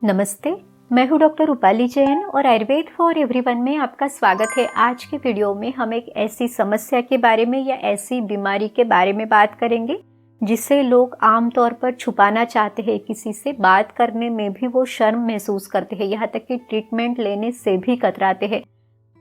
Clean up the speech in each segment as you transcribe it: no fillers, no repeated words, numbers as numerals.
नमस्ते। मैं हूँ डॉक्टर रूपाली जैन और आयुर्वेद फॉर एवरीवन में आपका स्वागत है। आज के वीडियो में हम एक ऐसी समस्या के बारे में या ऐसी बीमारी के बारे में बात करेंगे जिसे लोग आमतौर पर छुपाना चाहते हैं। किसी से बात करने में भी वो शर्म महसूस करते हैं, यहाँ तक कि ट्रीटमेंट लेने से भी कतराते हैं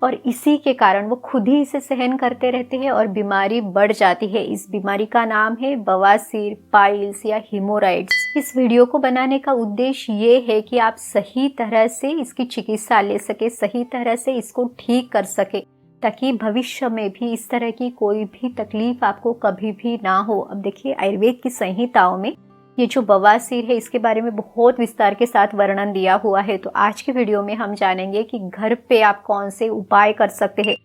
और इसी के कारण वो खुद ही इसे सहन करते रहते हैं और बीमारी बढ़ जाती है। इस बीमारी का नाम है बवासीर, पाइल्स या हिमोराइड्स। इस वीडियो को बनाने का उद्देश्य ये है कि आप सही तरह से इसकी चिकित्सा ले सके, सही तरह से इसको ठीक कर सके, ताकि भविष्य में भी इस तरह की कोई भी तकलीफ आपको कभी भी ना हो। अब देखिए, आयुर्वेद की संहिताओं में ये जो बवासीर है इसके बारे में बहुत विस्तार के साथ वर्णन दिया हुआ है। तो आज के वीडियो में हम जानेंगे कि घर पे आप कौन से उपाय कर सकते हैं।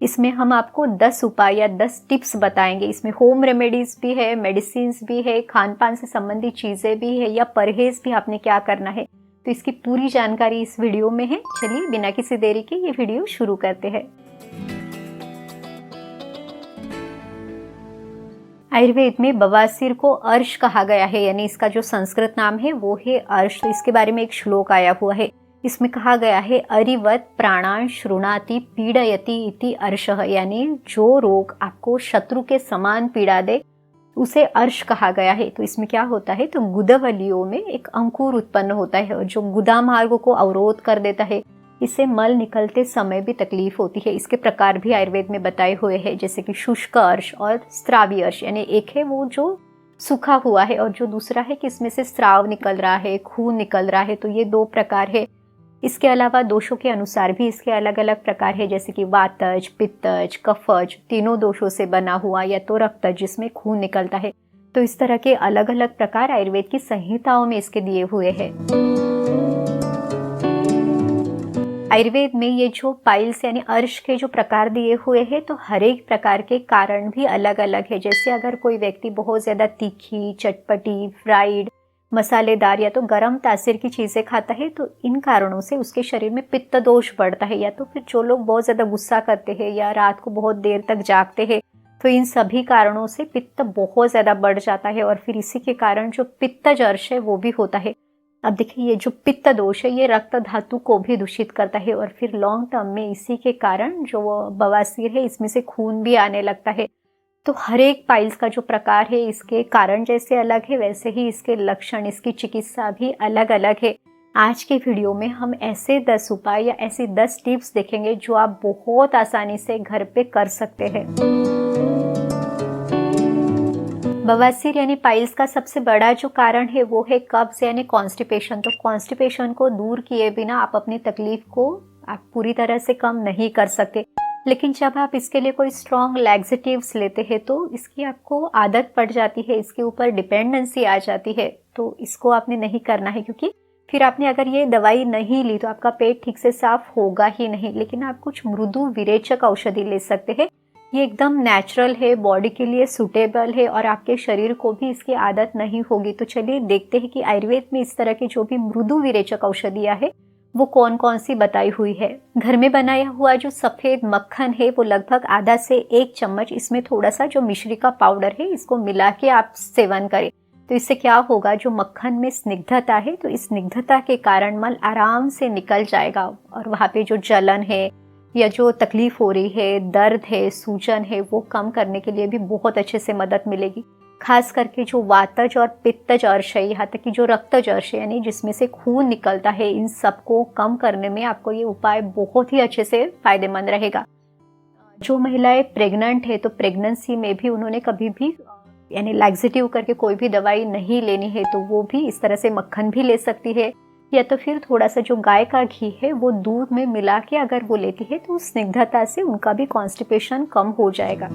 इसमें हम आपको 10 उपाय या 10 टिप्स बताएंगे। इसमें होम रेमेडीज भी है, मेडिसिन भी है, खान पान से संबंधित चीजें भी है या परहेज भी आपने क्या करना है। तो इसकी पूरी जानकारी इस वीडियो में है। चलिए बिना किसी देरी के ये वीडियो शुरू करते हैं। आयुर्वेद में बवासीर को अर्श कहा गया है, यानी इसका जो संस्कृत नाम है वो है अर्श। तो इसके बारे में एक श्लोक आया हुआ है। इसमें कहा गया है अरिवत प्राणान श्रुणाति पीड़यति इति अर्शः, यानी जो रोग आपको शत्रु के समान पीड़ा दे उसे अर्श कहा गया है। तो इसमें क्या होता है, तो गुदावलियों में एक अंकुर उत्पन्न होता है और जो गुदा मार्ग को अवरोध कर देता है, इससे मल निकलते समय भी तकलीफ होती है। इसके प्रकार भी आयुर्वेद में बताए हुए हैं, जैसे कि शुष्क अर्श और स्रावी अर्श। यानी एक है वो जो सूखा हुआ है और जो दूसरा है कि इसमें से स्राव निकल रहा है, खून निकल रहा है। तो ये दो प्रकार है। इसके अलावा दोषों के अनुसार भी इसके अलग अलग प्रकार है, जैसे कि वातज, पित्तज, कफज, तीनों दोषों से बना हुआ, या तो रक्तज जिसमें खून निकलता है। तो इस तरह के अलग अलग प्रकार आयुर्वेद की संहिताओं में इसके दिए हुए हैं। आयुर्वेद में ये जो पाइल्स यानी अर्श के जो प्रकार दिए हुए हैं, तो हर एक प्रकार के कारण भी अलग अलग है। जैसे अगर कोई व्यक्ति बहुत ज्यादा तीखी, चटपटी, फ्राइड, मसालेदार या तो गर्म तासीर की चीजें खाता है, तो इन कारणों से उसके शरीर में पित्त दोष बढ़ता है। या तो फिर जो लोग बहुत ज्यादा गुस्सा करते हैं या रात को बहुत देर तक जागते हैं, तो इन सभी कारणों से पित्त बहुत ज्यादा बढ़ जाता है और फिर इसी के कारण जो पित्तज अर्श है वो भी होता है। अब देखिए, ये जो पित्त दोष है ये रक्त धातु को भी दूषित करता है और फिर लॉन्ग टर्म में इसी के कारण जो बवासीर है इसमें से खून भी आने लगता है। तो हर एक पाइल्स का जो प्रकार है इसके कारण जैसे अलग है, वैसे ही इसके लक्षण, इसकी चिकित्सा भी अलग अलग है। आज के वीडियो में हम ऐसे 10 उपाय या ऐसी 10 टिप्स देखेंगे जो आप बहुत आसानी से घर पे कर सकते हैं। बवासीर यानी पाइल्स का सबसे बड़ा जो कारण है वो है कब्ज यानी कॉन्स्टिपेशन। तो कॉन्स्टिपेशन को दूर किए बिना आप अपनी तकलीफ को आप पूरी तरह से कम नहीं कर सकते। लेकिन जब आप इसके लिए कोई स्ट्रॉन्ग लैक्सेटिव्स लेते हैं तो इसकी आपको आदत पड़ जाती है, इसके ऊपर डिपेंडेंसी आ जाती है। तो इसको आपने नहीं करना है, क्योंकि फिर आपने अगर ये दवाई नहीं ली तो आपका पेट ठीक से साफ होगा ही नहीं। लेकिन आप कुछ मृदु विरेचक औषधि ले सकते हैं। ये एकदम नेचुरल है, बॉडी के लिए सूटेबल है और आपके शरीर को भी इसकी आदत नहीं होगी। तो चलिए देखते हैं कि आयुर्वेद में इस तरह की जो भी मृदु विरेचक औषधियाँ है वो कौन कौन सी बताई हुई है। घर में बनाया हुआ जो सफेद मक्खन है वो लगभग आधा से 1 चम्मच, इसमें थोड़ा सा जो मिश्री का पाउडर है इसको मिला के आप सेवन करें। तो इससे क्या होगा, जो मक्खन में स्निग्धता है तो इस स्निग्धता के कारण मल आराम से निकल जाएगा और वहाँ पे जो जलन है या जो तकलीफ हो रही है, दर्द है, सूजन है, वो कम करने के लिए भी बहुत अच्छे से मदद मिलेगी। खास करके जो वातज और पित्तज अर्श है, यहाँ तक कि जो रक्तज अर्श है यानी जिसमें से खून निकलता है, इन सबको कम करने में आपको ये उपाय बहुत ही अच्छे से फायदेमंद रहेगा। जो महिलाएं प्रेग्नेंट है तो प्रेगनेंसी में भी उन्होंने कभी भी यानी लैक्सेटिव करके कोई भी दवाई नहीं लेनी है, तो वो भी इस तरह से मक्खन भी ले सकती है या तो फिर थोड़ा सा जो गाय का घी है वो दूध में मिला के अगर वो लेती है तो स्निग्धता से उनका भी कॉन्स्टिपेशन कम हो जाएगा।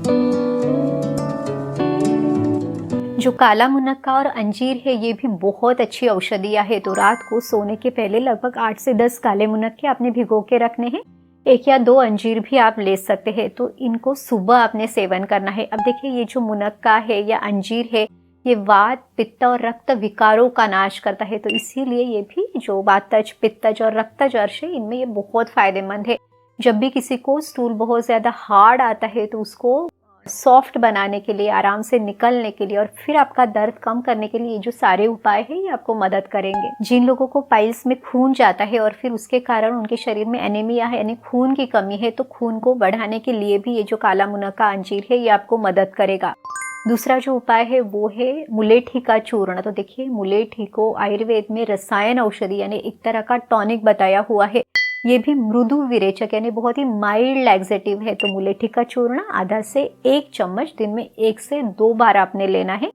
जो काला मुनक्का और अंजीर है ये भी बहुत अच्छी औषधियाँ है। तो रात को सोने के पहले लगभग 8 से 10 काले मुनक्के आपने भिगो के रखने हैं। 1 या 2 अंजीर भी आप ले सकते हैं। तो इनको सुबह आपने सेवन करना है। अब देखिए, ये जो मुनक्का है या अंजीर है ये वात, पित्त और रक्त विकारों का नाश करता है। तो इसीलिए ये भी जो वातज, पित्तज और रक्तज अर्श है इनमें ये बहुत फायदेमंद है। जब भी किसी को स्टूल बहुत ज्यादा हार्ड आता है तो उसको सॉफ्ट बनाने के लिए, आराम से निकलने के लिए और फिर आपका दर्द कम करने के लिए ये जो सारे उपाय हैं ये आपको मदद करेंगे। जिन लोगों को पाइल्स में खून जाता है और फिर उसके कारण उनके शरीर में एनीमिया है यानी खून की कमी है, तो खून को बढ़ाने के लिए भी ये जो काला मुनक्का अंजीर है ये आपको मदद करेगा। दूसरा जो उपाय है वो है मुलेठी का चूर्ण। तो देखिए, मुलेठी को आयुर्वेद में रसायन औषधि यानी एक तरह का टॉनिक बताया हुआ है। ये भी मृदु विरेचक यानी बहुत ही माइल्ड लैक्सेटिव है। तो मुलेठी का चूर्ण आधा से 1 चम्मच दिन में 1 से 2 बार आपने लेना है।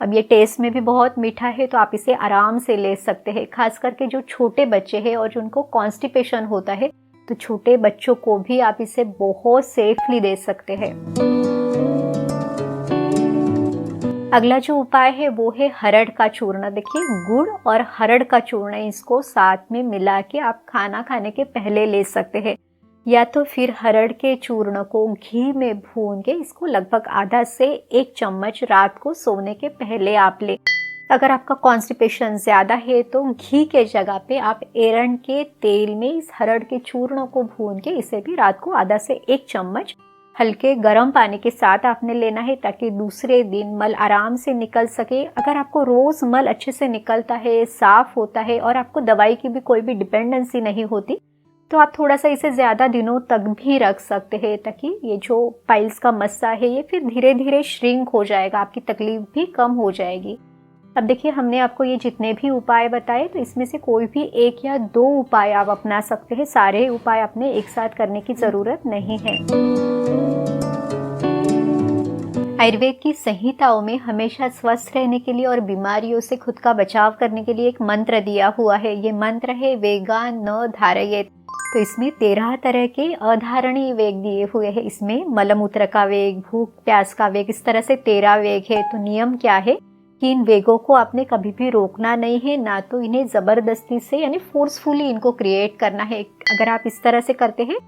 अब ये टेस्ट में भी बहुत मीठा है तो आप इसे आराम से ले सकते हैं। खास करके जो छोटे बच्चे हैं और जिनको कॉन्स्टिपेशन होता है, तो छोटे बच्चों को भी आप इसे बहुत सेफली दे सकते हैं। अगला जो उपाय है वो है हरड़ का चूर्ण। देखिए, गुड़ और हरड़ का चूर्ण इसको साथ में मिला के आप खाना खाने के पहले ले सकते हैं, या तो फिर हरड़ के चूर्ण को घी में भून के इसको लगभग आधा से 1 चम्मच रात को सोने के पहले आप ले। अगर आपका कॉन्स्टिपेशन ज़्यादा है तो घी के जगह पे आप एरंड के तेल में इस हरड़ के चूर्ण को भून के इसे भी रात को आधा से 1 चम्मच हल्के गर्म पानी के साथ आपने लेना है, ताकि दूसरे दिन मल आराम से निकल सके। अगर आपको रोज़ मल अच्छे से निकलता है, साफ होता है और आपको दवाई की भी कोई भी डिपेंडेंसी नहीं होती, तो आप थोड़ा सा इसे ज़्यादा दिनों तक भी रख सकते हैं, ताकि ये जो पाइल्स का मस्सा है ये फिर धीरे धीरे श्रिंक हो जाएगा, आपकी तकलीफ भी कम हो जाएगी। अब देखिए, हमने आपको ये जितने भी उपाय बताए, तो इसमें से कोई भी 1 या 2 उपाय आप अपना सकते हैं। सारे उपाय आपने एक साथ करने की ज़रूरत नहीं है। आयुर्वेद की संहिताओं में हमेशा स्वस्थ रहने के लिए और बीमारियों से खुद का बचाव करने के लिए एक मंत्र दिया हुआ है। ये मंत्र है वेगा न धारयेत। तो इसमें 13 तरह के अधारणीय वेग दिए हुए हैं। इसमें मलमूत्र का वेग, भूख प्यास का वेग, इस तरह से 13 वेग है। तो नियम क्या है कि इन वेगों को आपने कभी भी रोकना नहीं है, ना तो इन्हें जबरदस्ती से यानी फोर्सफुली इनको क्रिएट करना है। अगर आप इस तरह से करते हैं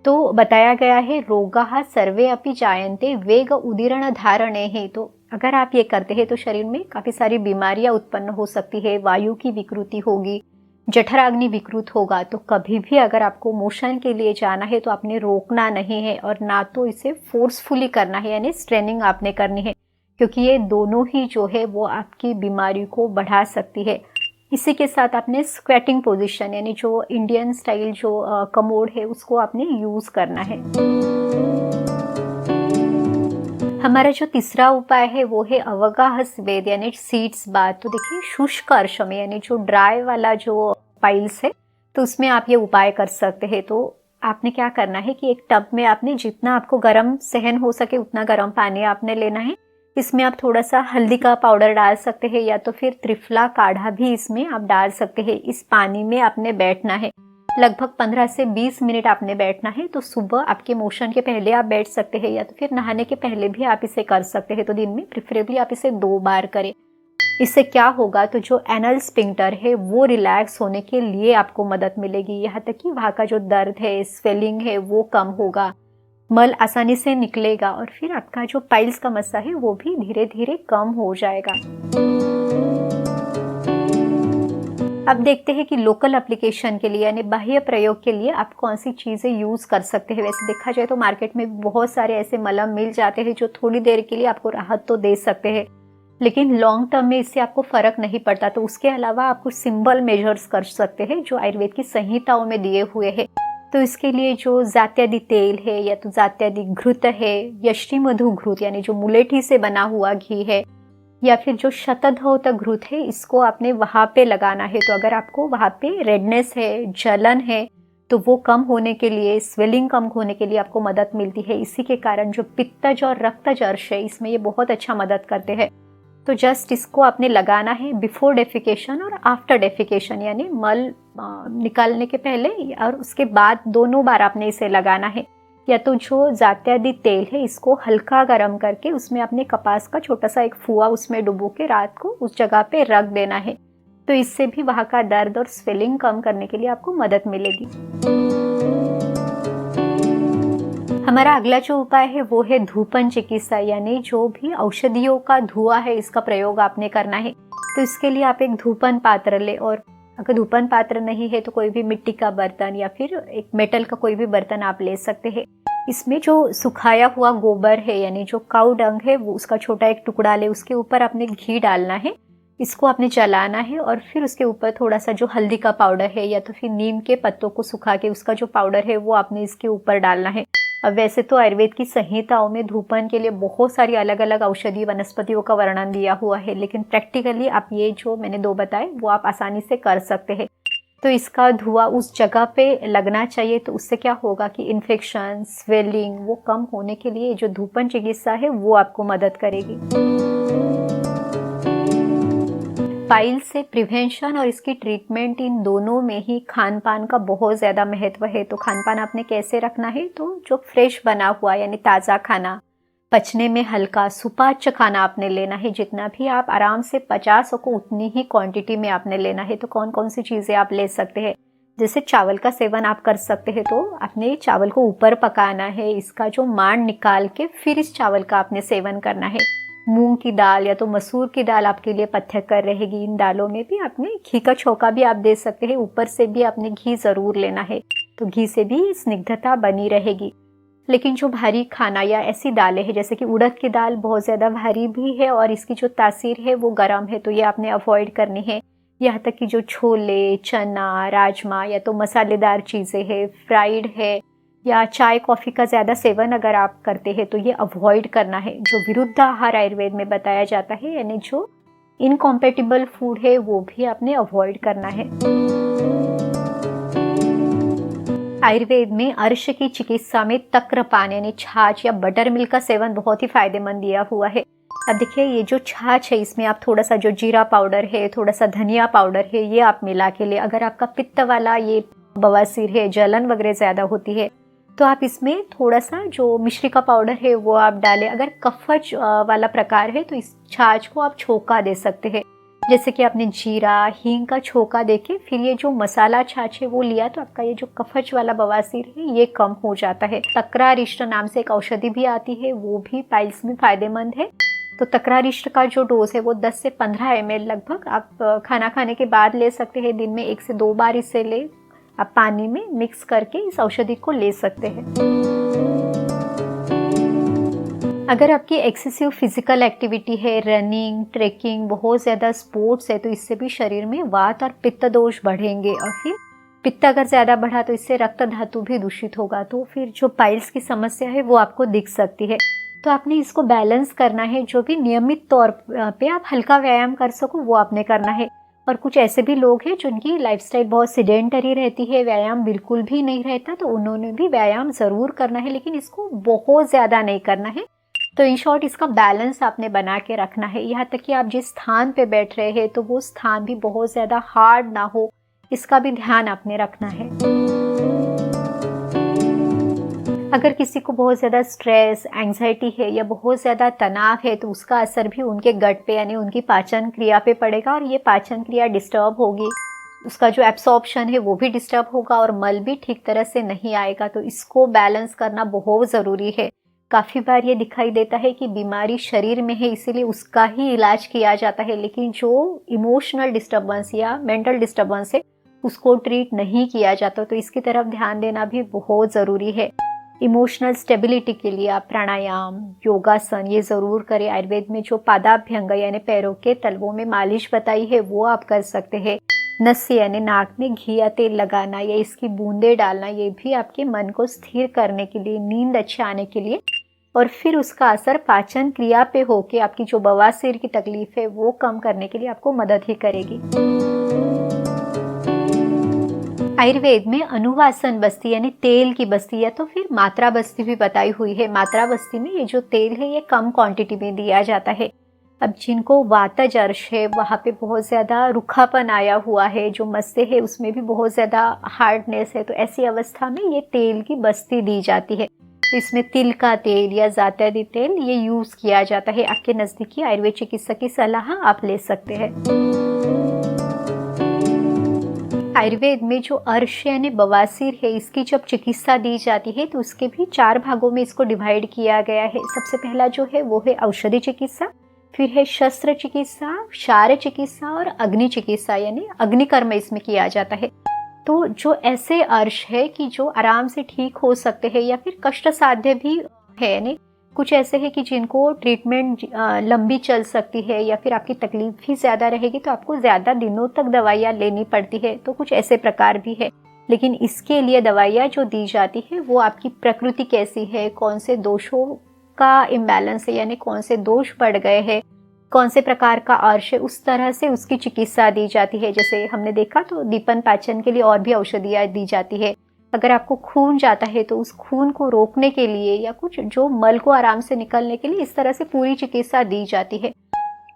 तो बताया गया है रोगाः सर्वे अपि जायन्ते वेग उदीर्ण धारणे है। तो अगर आप ये करते हैं तो शरीर में काफ़ी सारी बीमारियां उत्पन्न हो सकती है, वायु की विकृति होगी, जठराग्नि विकृत होगा। तो कभी भी अगर आपको मोशन के लिए जाना है तो आपने रोकना नहीं है और ना तो इसे फोर्सफुली करना है यानी स्ट्रेनिंग आपने करनी है, क्योंकि ये दोनों ही जो है वो आपकी बीमारी को बढ़ा सकती है। इसी के साथ आपने स्क्वेटिंग पोजीशन यानी जो इंडियन स्टाइल जो कमोड है उसको आपने यूज़ करना है। हमारा जो तीसरा उपाय है वो है अवगाह स्वेद यानी सीड्स बाथ। तो देखिए, शुष्क अर्श में यानी जो ड्राई वाला जो पाइल्स है तो उसमें आप ये उपाय कर सकते हैं। तो आपने क्या करना है कि एक टब में आपने जितना आपको गर्म सहन हो सके उतना गर्म पानी आपने लेना है। इसमें आप थोड़ा सा हल्दी का पाउडर डाल सकते हैं या तो फिर त्रिफला काढ़ा भी इसमें आप डाल सकते हैं। इस पानी में आपने बैठना है, लगभग 15 से 20 मिनट आपने बैठना है। तो सुबह आपके मोशन के पहले आप बैठ सकते हैं या तो फिर नहाने के पहले भी आप इसे कर सकते हैं। तो दिन में प्रेफरेबली आप इसे 2 बार करें। इससे क्या होगा, तो जो एनल स्फिंक्टर है वो रिलैक्स होने के लिए आपको मदद मिलेगी। यहाँ तक कि वहाँ का जो दर्द है, स्वेलिंग है वो कम होगा, मल आसानी से निकलेगा और फिर आपका जो पाइल्स का मस्सा है वो भी धीरे धीरे कम हो जाएगा। अब देखते हैं कि लोकल एप्लीकेशन के लिए यानी बाह्य प्रयोग के लिए आप कौन सी चीज़ें यूज़ कर सकते हैं। वैसे देखा जाए तो मार्केट में बहुत सारे ऐसे मलम मिल जाते हैं जो थोड़ी देर के लिए आपको राहत तो दे सकते हैं, लेकिन लॉन्ग टर्म में इससे आपको फ़र्क नहीं पड़ता। तो उसके अलावा आप कुछ सिंपल मेजर्स कर सकते हैं जो आयुर्वेद की संहिताओं में दिए हुए हैं। तो इसके लिए जो जात्यादि तेल है या तो जात्यादि घृत है, यष्टि मधु घृत यानी जो मुलेठी से बना हुआ घी है, या फिर जो शतधौत घृत है, इसको आपने वहाँ पे लगाना है। तो अगर आपको वहाँ पे रेडनेस है, जलन है, तो वो कम होने के लिए, स्वेलिंग कम होने के लिए आपको मदद मिलती है। इसी के कारण जो पित्तज और रक्तजर्श है इसमें ये बहुत अच्छा मदद करते हैं। तो जस्ट इसको आपने लगाना है बिफोर डेफिकेशन और आफ्टर डेफिकेशन यानी मल निकालने के पहले और उसके बाद दोनों बार आपने इसे लगाना है। या तो जो जात्यादि तेल है इसको हल्का गर्म करके उसमें आपने कपास का छोटा सा एक फुआ उसमें डुबो के रात को उस जगह पे रख देना है। तो इससे भी वहाँ का दर्द और स्वेलिंग कम करने के लिए आपको मदद मिलेगी। हमारा अगला जो उपाय है वो है धूपन चिकित्सा यानी जो भी औषधियों का धुआं है इसका प्रयोग आपने करना है। तो इसके लिए आप एक धूपन पात्र ले, और अगर धूपन पात्र नहीं है तो कोई भी मिट्टी का बर्तन या फिर एक मेटल का कोई भी बर्तन आप ले सकते हैं। इसमें जो सुखाया हुआ गोबर है यानी जो काऊ डंग है वो उसका छोटा एक टुकड़ा ले, उसके ऊपर आपने घी डालना है, इसको आपने जलाना है और फिर उसके ऊपर थोड़ा सा जो हल्दी का पाउडर है या तो फिर नीम के पत्तों को सुखा के उसका जो पाउडर है वो आपने इसके ऊपर डालना है। अब वैसे तो आयुर्वेद की संहिताओं में धूपन के लिए बहुत सारी अलग अलग औषधि वनस्पतियों का वर्णन दिया हुआ है, लेकिन प्रैक्टिकली आप ये जो मैंने 2 बताए वो आप आसानी से कर सकते हैं। तो इसका धुआं उस जगह पे लगना चाहिए, तो उससे क्या होगा कि इन्फेक्शन, स्वेलिंग वो कम होने के लिए जो धूपन चिकित्सा है वो आपको मदद करेगी। पाइल्स से प्रिवेंशन और इसकी ट्रीटमेंट इन दोनों में ही खान पान का बहुत ज़्यादा महत्व है। तो खान पान आपने कैसे रखना है, तो जो फ्रेश बना हुआ यानी ताज़ा खाना, पचने में हल्का सुपाच्य खाना आपने लेना है। जितना भी आप आराम से पचा सको उतनी ही क्वांटिटी में आपने लेना है। तो कौन कौन सी चीज़ें आप ले सकते हैं, जैसे चावल का सेवन आप कर सकते हैं। तो आपने चावल को ऊपर पकाना है, इसका जो मांड निकाल के फिर इस चावल का आपने सेवन करना है। मूंग की दाल या तो मसूर की दाल आपके लिए पथ्यकर रहेगी। इन दालों में भी आपने घी का छौंका भी आप दे सकते हैं, ऊपर से भी आपने घी ज़रूर लेना है, तो घी से भी स्निग्धता बनी रहेगी। लेकिन जो भारी खाना या ऐसी दालें हैं जैसे कि उड़द की दाल बहुत ज़्यादा भारी भी है और इसकी जो तासीर है वो गर्म है, तो ये आपने अवॉइड करनी है। यहाँ तक कि जो छोले, चना, राजमा या तो मसालेदार चीज़ें हैं, फ्राइड है या चाय कॉफ़ी का ज़्यादा सेवन अगर आप करते हैं तो ये अवॉइड करना है। जो विरुद्ध आहार आयुर्वेद में बताया जाता है यानी जो इनकॉम्पेटिबल फूड है वो भी आपने अवॉइड करना है। आयुर्वेद में अर्श की चिकित्सा में तक्रपान यानी छाछ या बटर मिल्क का सेवन बहुत ही फायदेमंद दिया हुआ है। अब देखिए ये जो छाछ है इसमें आप थोड़ा सा जो जीरा पाउडर है, थोड़ा सा धनिया पाउडर है, ये आप मिला के ले। अगर आपका पित्त वाला ये बवासीर है, जलन वगैरह ज़्यादा होती है, तो आप इसमें थोड़ा सा जो मिश्री का पाउडर है वो आप डालें। अगर कफज वाला प्रकार है तो इस छाछ को आप छोंका दे सकते हैं, जैसे कि आपने जीरा हींग का छोंका देके फिर ये जो मसाला छाछ है वो लिया, तो आपका ये जो कफज वाला बवासीर है ये कम हो जाता है। तक्रारिष्ट नाम से एक औषधि भी आती है, वो भी पाइल्स में फायदेमंद है। तो तक्रारिष्ट का जो डोज है वो 10 से 15 ml लगभग आप खाना खाने के बाद ले सकते हैं। दिन में 1 से 2 बार इसे ले आप पानी में मिक्स करके इस औषधि को ले सकते हैं। अगर आपकी एक्सेसिव फिजिकल एक्टिविटी है, रनिंग, ट्रेकिंग, बहुत ज़्यादा स्पोर्ट्स है, तो इससे भी शरीर में वात और पित्त दोष बढ़ेंगे और फिर पित्त अगर ज़्यादा बढ़ा तो इससे रक्त धातु भी दूषित होगा, तो फिर जो पाइल्स की समस्या है वो आपको दिख सकती है। तो आपने इसको बैलेंस करना है। जो भी नियमित तौर पे आप हल्का व्यायाम कर सको वो आपने करना है। और कुछ ऐसे भी लोग हैं जिनकी लाइफस्टाइल बहुत सीडेंटरी रहती है, व्यायाम बिल्कुल भी नहीं रहता, तो उन्होंने भी व्यायाम ज़रूर करना है, लेकिन इसको बहुत ज़्यादा नहीं करना है। तो इन शॉर्ट इसका बैलेंस आपने बना के रखना है। यहाँ तक कि आप जिस स्थान पे बैठ रहे हैं तो वो स्थान भी बहुत ज़्यादा हार्ड ना हो, इसका भी ध्यान आपने रखना है। अगर किसी को बहुत ज़्यादा स्ट्रेस, एंग्जाइटी है या बहुत ज़्यादा तनाव है तो उसका असर भी उनके गट पे यानी उनकी पाचन क्रिया पे पड़ेगा और ये पाचन क्रिया डिस्टर्ब होगी, उसका जो एब्सॉर्प्शन है वो भी डिस्टर्ब होगा और मल भी ठीक तरह से नहीं आएगा। तो इसको बैलेंस करना बहुत ज़रूरी है। काफ़ी बार ये दिखाई देता है कि बीमारी शरीर में है इसीलिए उसका ही इलाज किया जाता है, लेकिन जो इमोशनल डिस्टर्बेंस या मेंटल डिस्टर्बेंस है उसको ट्रीट नहीं किया जाता। तो इसकी तरफ ध्यान देना भी बहुत ज़रूरी है। इमोशनल स्टेबिलिटी के लिए आप प्राणायाम, योगासन ये ज़रूर करें। आयुर्वेद में जो पादाभ्यंग यानी पैरों के तलवों में मालिश बताई है वो आप कर सकते हैं। नस्य यानी नाक में घी या तेल लगाना या इसकी बूंदें डालना, ये भी आपके मन को स्थिर करने के लिए, नींद अच्छे आने के लिए और फिर उसका असर पाचन क्रिया पे होके आपकी जो बवासीर की तकलीफ है वो कम करने के लिए आपको मदद ही करेगी। आयुर्वेद में अनुवासन बस्ती यानी तेल की बस्ती या तो फिर मात्रा बस्ती भी बताई हुई है। मात्रा बस्ती में ये जो तेल है ये कम क्वांटिटी में दिया जाता है। अब जिनको वातज अर्श है, वहाँ पे बहुत ज़्यादा रूखापन आया हुआ है, जो मस्से है उसमें भी बहुत ज़्यादा हार्डनेस है, तो ऐसी अवस्था में ये तेल की बस्ती दी जाती है। तो इसमें तिल का तेल या जायतरी तेल ये यूज़ किया जाता है। आपके नज़दीकी आयुर्वेद चिकित्सक की सलाह आप ले सकते हैं। आयुर्वेद में जो अर्श यानी बवासीर है इसकी जब चिकित्सा दी जाती है तो उसके भी 4 भागों में इसको डिवाइड किया गया है। सबसे पहला जो है वो है औषधि चिकित्सा, फिर है शस्त्र चिकित्सा, क्षार चिकित्सा और अग्नि चिकित्सा यानी अग्निकर्म इसमें किया जाता है। तो जो ऐसे अर्श है कि जो आराम से ठीक हो सकते हैं या फिर कष्ट साध्य भी है, यानी कुछ ऐसे हैं कि जिनको ट्रीटमेंट लंबी चल सकती है या फिर आपकी तकलीफ भी ज़्यादा रहेगी तो आपको ज़्यादा दिनों तक दवाइयाँ लेनी पड़ती है, तो कुछ ऐसे प्रकार भी है। लेकिन इसके लिए दवाइयाँ जो दी जाती है वो आपकी प्रकृति कैसी है, कौन से दोषों का इम्बैलेंस है, यानी कौन से दोष बढ़ गए हैं, कौन से प्रकार का अर्श है, उस तरह से उसकी चिकित्सा दी जाती है। जैसे हमने देखा तो दीपन पाचन के लिए और भी औषधियाँ दी जाती है। अगर आपको खून जाता है तो उस खून को रोकने के लिए या कुछ जो मल को आराम से निकलने के लिए इस तरह से पूरी चिकित्सा दी जाती है।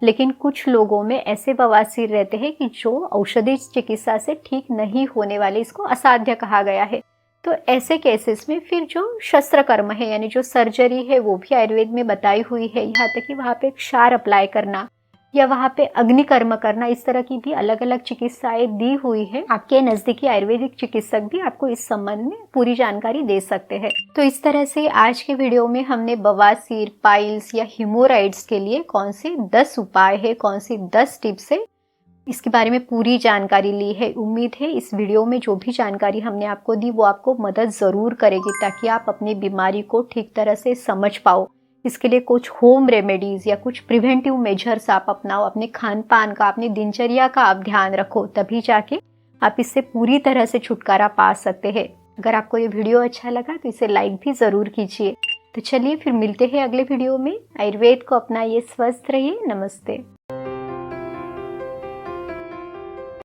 लेकिन कुछ लोगों में ऐसे बवासीर रहते हैं कि जो औषधि चिकित्सा से ठीक नहीं होने वाले, इसको असाध्य कहा गया है। तो ऐसे केसेस में फिर जो शस्त्र कर्म है, यानी जो सर्जरी है, वो भी आयुर्वेद में बताई हुई है। यहाँ तक कि वहाँ पे क्षार अप्लाई करना या वहाँ पे अग्निकर्म करना, इस तरह की भी अलग अलग चिकित्साएं दी हुई है। आपके नजदीकी आयुर्वेदिक चिकित्सक भी आपको इस संबंध में पूरी जानकारी दे सकते हैं। तो इस तरह से आज के वीडियो में हमने बवासीर, पाइल्स या हिमोराइड्स के लिए कौन से 10 उपाय है, कौन सी 10 टिप्स है, इसके बारे में पूरी जानकारी ली है। उम्मीद है इस वीडियो में जो भी जानकारी हमने आपको दी वो आपको मदद ज़रूर करेगी, ताकि आप अपनी बीमारी को ठीक तरह से समझ पाओ। इसके लिए कुछ होम रेमेडीज़ या कुछ प्रिवेंटिव मेजर्स आप अपनाओ, अपने खान पान का, अपनी दिनचर्या का आप ध्यान रखो, तभी जाके आप इससे पूरी तरह से छुटकारा पा सकते हैं। अगर आपको ये वीडियो अच्छा लगा तो इसे लाइक भी ज़रूर कीजिए। तो चलिए फिर मिलते हैं अगले वीडियो में। आयुर्वेद को अपनाइए, स्वस्थ रहिए। नमस्ते।